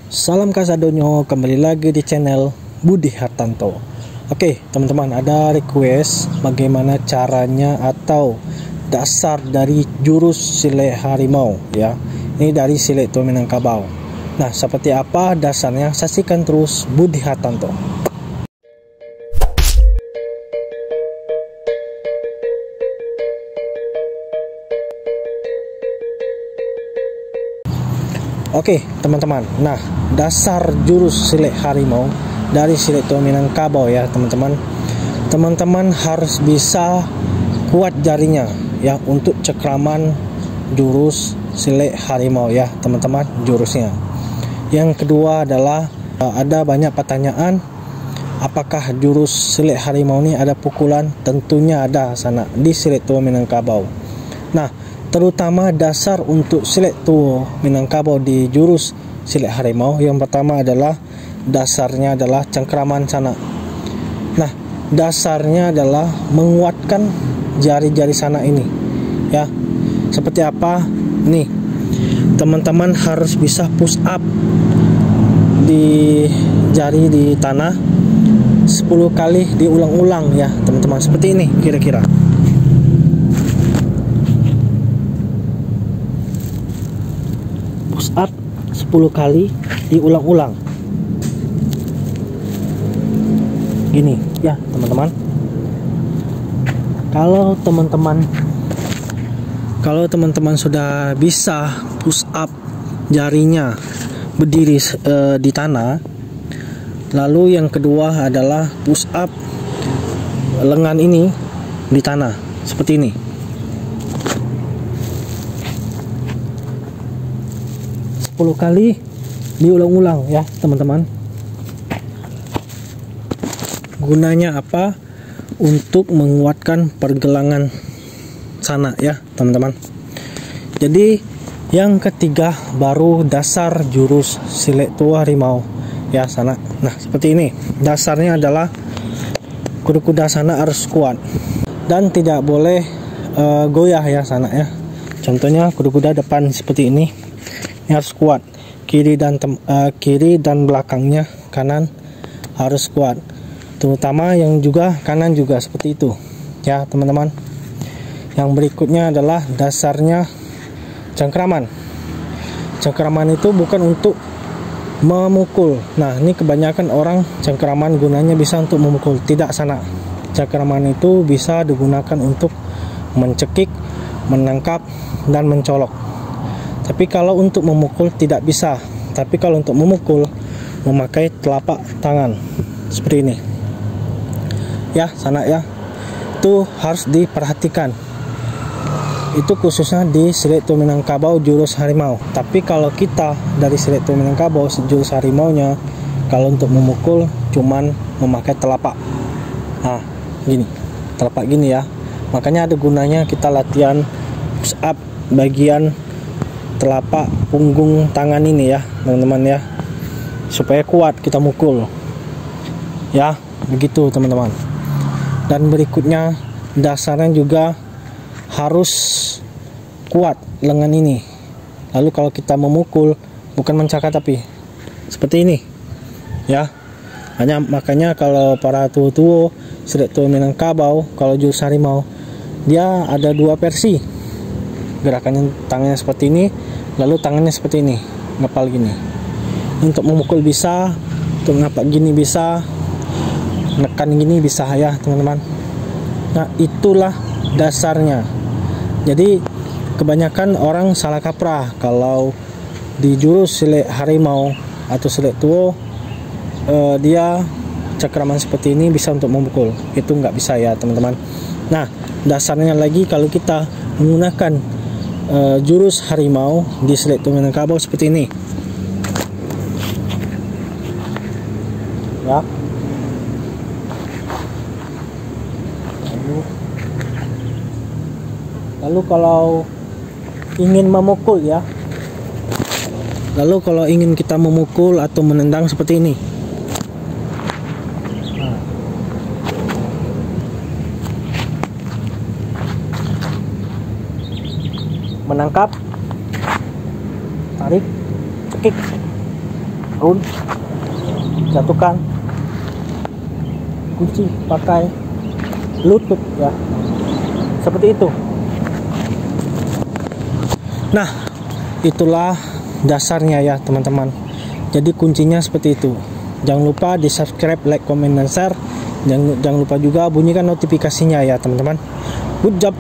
Salam Kasadonyo, kembali lagi di channel Budi Hartanto. Oke teman-teman, ada request bagaimana caranya atau dasar dari jurus Silek Harimau ya. Ini dari Silek Tua Minangkabau. Nah, seperti apa dasarnya? Saksikan terus Budi Hartanto. Oke teman-teman, nah dasar jurus Silek Harimau dari Silek Tua Minangkabau ya teman-teman. Teman-teman harus bisa kuat jarinya ya untuk cekraman jurus Silek Harimau ya teman-teman, jurusnya. Yang kedua adalah ada banyak pertanyaan, apakah jurus Silek Harimau ini ada pukulan? Tentunya ada sana di Silek Tua Minangkabau. Nah, terutama dasar untuk Silek Tua Minangkabau di jurus Silek Harimau, yang pertama adalah dasarnya adalah cengkraman sana. Nah, dasarnya adalah menguatkan jari-jari sana ini ya. Seperti apa nih, teman-teman harus bisa push up di jari di tanah 10 kali diulang-ulang ya teman-teman, seperti ini kira-kira. Push up 10 kali diulang-ulang gini ya teman-teman. Kalau teman-teman sudah bisa push up jarinya berdiri di tanah, lalu yang kedua adalah push up lengan ini di tanah seperti ini. Kali diulang-ulang ya teman-teman. Gunanya apa? Untuk menguatkan pergelangan sana ya teman-teman. Jadi yang ketiga baru dasar jurus Silek Tua Harimau ya sana. Nah, seperti ini. Dasarnya adalah kuda-kuda sana harus kuat dan tidak boleh goyah ya sana ya. Contohnya kuda-kuda depan seperti ini. Ini harus kuat, kiri dan belakangnya kanan harus kuat, terutama yang juga kanan juga seperti itu ya teman-teman. Yang berikutnya adalah dasarnya cengkraman. Cengkraman itu bukan untuk memukul. Nah, ini kebanyakan orang cengkraman gunanya bisa untuk memukul, tidak sana. Cengkraman itu bisa digunakan untuk mencekik, menangkap, dan mencolok. Tapi kalau untuk memukul tidak bisa. Tapi kalau untuk memukul memakai telapak tangan seperti ini. Ya, sana ya. Itu harus diperhatikan. Itu khususnya di Silek Tua Minangkabau jurus harimau. Tapi kalau kita dari Silek Tua Minangkabau jurus harimaunya, kalau untuk memukul cuman memakai telapak. Nah, gini. Telapak gini ya. Makanya ada gunanya kita latihan push up bagian telapak punggung tangan ini ya teman-teman ya, supaya kuat kita mukul ya, begitu teman-teman. Dan berikutnya dasarnya juga harus kuat lengan ini. Lalu kalau kita memukul bukan mencakar tapi seperti ini ya. Makanya kalau para tua-tua Silek Tua Minangkabau kalau jurus harimau dia ada dua versi. Gerakannya tangannya seperti ini, lalu tangannya seperti ini, ngepal gini. Untuk memukul bisa, untuk ngapak gini bisa, nekan gini bisa ya teman-teman. Nah, itulah dasarnya. Jadi kebanyakan orang salah kaprah kalau di jurus Silek Harimau atau Silek Tua dia cekraman seperti ini bisa untuk memukul. Itu nggak bisa ya teman-teman. Nah, dasarnya lagi kalau kita menggunakan jurus harimau di Silek Tua Minangkabau seperti ini ya. Lalu kalau ingin memukul ya, lalu kalau ingin kita memukul atau menendang seperti ini. Menangkap, tarik, cekik. run, jatuhkan kunci pakai lutut ya, seperti itu. Nah, itulah dasarnya ya teman-teman. Jadi kuncinya seperti itu. Jangan lupa di subscribe, like, comment, dan share. Jangan lupa juga bunyikan notifikasinya ya teman-teman. Good job.